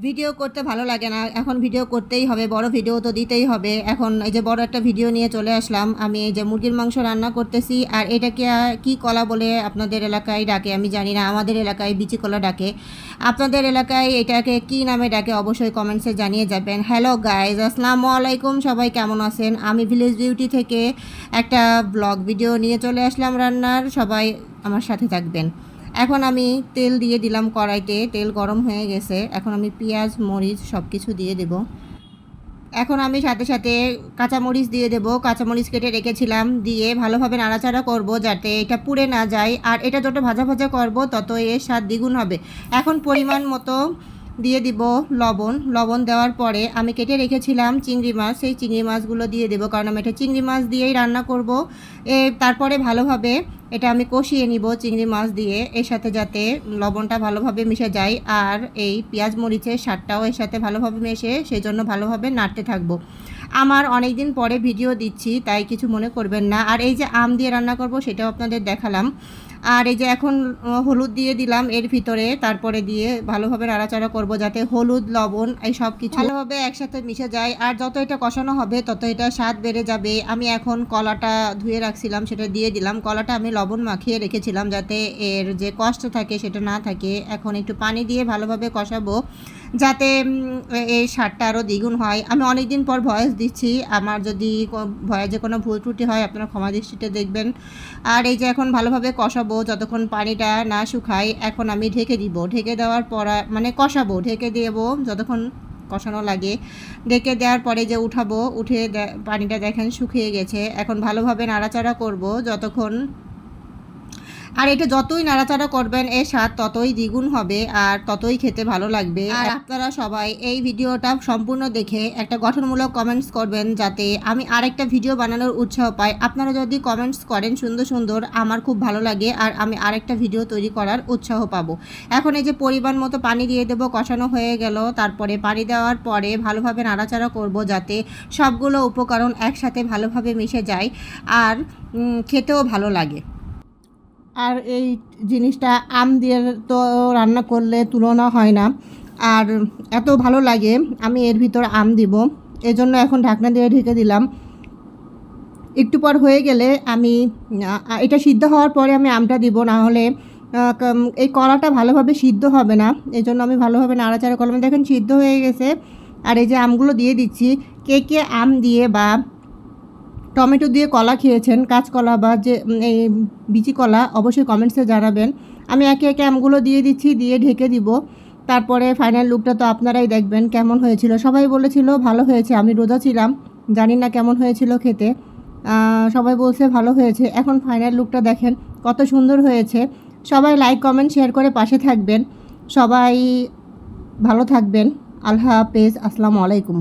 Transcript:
Video করতে ভালো লাগে না, এখন ভিডিও করতেই হবে, বড় ভিডিও তো দিতেই হবে। এখন এই যে বড় একটা ভিডিও নিয়ে চলে আসলাম। আমি এই যে মুরগির মাংস রান্না করতেছি, আর এটাকে কি কলা বলে আপনাদের এলাকায় ডাকে আমি জানি না, আমাদের এলাকায় বিচি কলা ডাকে। আপনাদের এলাকায় এটাকে কি নামে ডাকে অবশ্যই কমেন্টসে জানিয়ে যাবেন। হ্যালো গাইজ, আসসালামু আলাইকুম, সবাই কেমন আছেন? আমি ভিলেজ বিউটি থেকে একটা ব্লগ ভিডিও নিয়ে চলে আসলাম রান্নার, সবাই আমার সাথে থাকবেন। এখন আমি তেল দিয়ে দিলাম কড়াইতে, তেল গরম হয়ে গেছে। এখন আমি পেঁয়াজ মরিচ সব কিছু দিয়ে দেব। এখন আমি সাথে সাথে কাঁচামরিচ দিয়ে দেব, কাঁচামরিচ কেটে রেখেছিলাম, দিয়ে ভালোভাবে নাড়াচাড়া করব যাতে এটা পুড়ে না যায়। আর এটা যত ভাজা ভাজা করব তত এর স্বাদ দ্বিগুণ হবে। এখন পরিমাণ মতো দিয়ে দিব লবণ। লবণ দেওয়ার পরে আমি কেটে রেখেছিলাম চিংড়ি মাছ, সেই চিংড়ি মাছগুলো দিয়ে দেবো, কারণ আমি এটা চিংড়ি মাছ দিয়েই রান্না করব। তারপরে ভালোভাবে এটা আমি কষিয়ে নিব চিংড়ি মাছ দিয়ে, এর সাথে যাতে লবণটা ভালোভাবে মিশে যায় আর এই পেঁয়াজ মরিচের স্বাদটাও এর সাথে ভালোভাবে মেশে, সেই জন্য ভালোভাবে নাড়তে থাকবো। আমার অনেক দিন পরে ভিডিও দিচ্ছি, তাই কিছু মনে করবেন না। আর এই যে আম দিয়ে রান্না করব সেটাও আপনাদের দেখালাম। আর এই যে এখন হলুদ দিয়ে দিলাম এর ভিতরে, তারপরে দিয়ে ভালোভাবে নাড়াচাড়া করব যাতে হলুদ লবণ এই সব কিছু ভালোভাবে একসাথে মিশে যায়। আর যত এটা কষানো হবে তত এটা স্বাদ বেড়ে যাবে। আমি এখন কলাটা ধুয়ে রাখছিলাম, সেটা দিয়ে দিলাম। কলাটা আমি লবণ মাখিয়ে রেখেছিলাম যাতে এর যে কষ্ট থাকে সেটা না থাকে। এখন একটু পানি দিয়ে ভালোভাবে কষাবো যাতে এই স্বাদটা আরও দ্বিগুণ হয়। আমি অনেক দিন পর ভয়েস দিচ্ছি, আমার যদি ভয়েসে কোনো ভুল ত্রুটি হয় আপনারা ক্ষমা দৃষ্টিতে দেখবেন। আর এই যে এখন ভালোভাবে কষাবো যতক্ষণ পানিটা না শুকায়। এখন আমি ঢেকে দিব, ঢেকে দেওয়ার পর মানে কষাবো, ঢেকে দেবো যতক্ষণ কষানো লাগে। ঢেকে দেওয়ার পরে যে উঠাবো, উঠে পানিটা দেখেন শুকিয়ে গেছে। এখন ভালোভাবে নাড়াচাড়া করব যতক্ষণ, আর এটা যতই নাড়াচাড়া করবেন এর স্বাদ ততই দ্বিগুণ হবে আর ততই খেতে ভালো লাগবে। আর আপনারা সবাই এই ভিডিওটা সম্পূর্ণ দেখে একটা গঠনমূলক কমেন্টস করবেন যাতে আমি আরেকটা ভিডিও বানানোর উৎসাহ পাই। আপনারা যদি কমেন্টস করেন সুন্দর সুন্দর, আমার খুব ভালো লাগে আর আমি আরেকটা ভিডিও তৈরি করার উৎসাহ পাবো। এখন এই যে পরিমাণ মতো পানি দিয়ে দেবো, কষানো হয়ে গেল। তারপরে পানি দেওয়ার পরে ভালোভাবে নাড়াচাড়া করব যাতে সবগুলো উপকরণ একসাথে ভালোভাবে মিশে যায় আর খেতেও ভালো লাগে। আর এই জিনিসটা আম দিয়ে তো রান্না করলে তুলনা হয় না, আর এত ভালো লাগে। আমি এর ভিতর আম দিব, এজন্য এখন ঢাকনা দিয়ে ঢেকে দিলাম। একটু পর হয়ে গেলে আমি এটা সিদ্ধ হওয়ার পরে আমি আমটা দিব, না হলে এই কলাটা ভালোভাবে সিদ্ধ হবে না। এই জন্য আমি ভালোভাবে নাড়াচাড়া করলাম, দেখেন সিদ্ধ হয়ে গেছে। আর এই যে আমগুলো দিয়ে দিচ্ছি। কে কে আম দিয়ে বা টমেটো দিয়ে কলা খেয়েছেন, কাঁচকলা বা যে এই বিচি কলা, অবশ্যই কমেন্টসে জানাবেন। আমি একে একে আমগুলো দিয়ে দিচ্ছি, দিয়ে ঢেকে দিব। তারপরে ফাইনাল লুকটা তো আপনারাই দেখবেন কেমন হয়েছিল। সবাই বলেছিল ভালো হয়েছে, আমি রোজা ছিলাম, জানি না কেমন হয়েছিল খেতে। সবাই বলছে ভালো হয়েছে। এখন ফাইনাল লুকটা দেখেন কত সুন্দর হয়েছে। সবাই লাইক কমেন্ট শেয়ার করে পাশে থাকবেন। সবাই ভালো থাকবেন। আল্লাহ হাফেজ, আসসালামু আলাইকুম।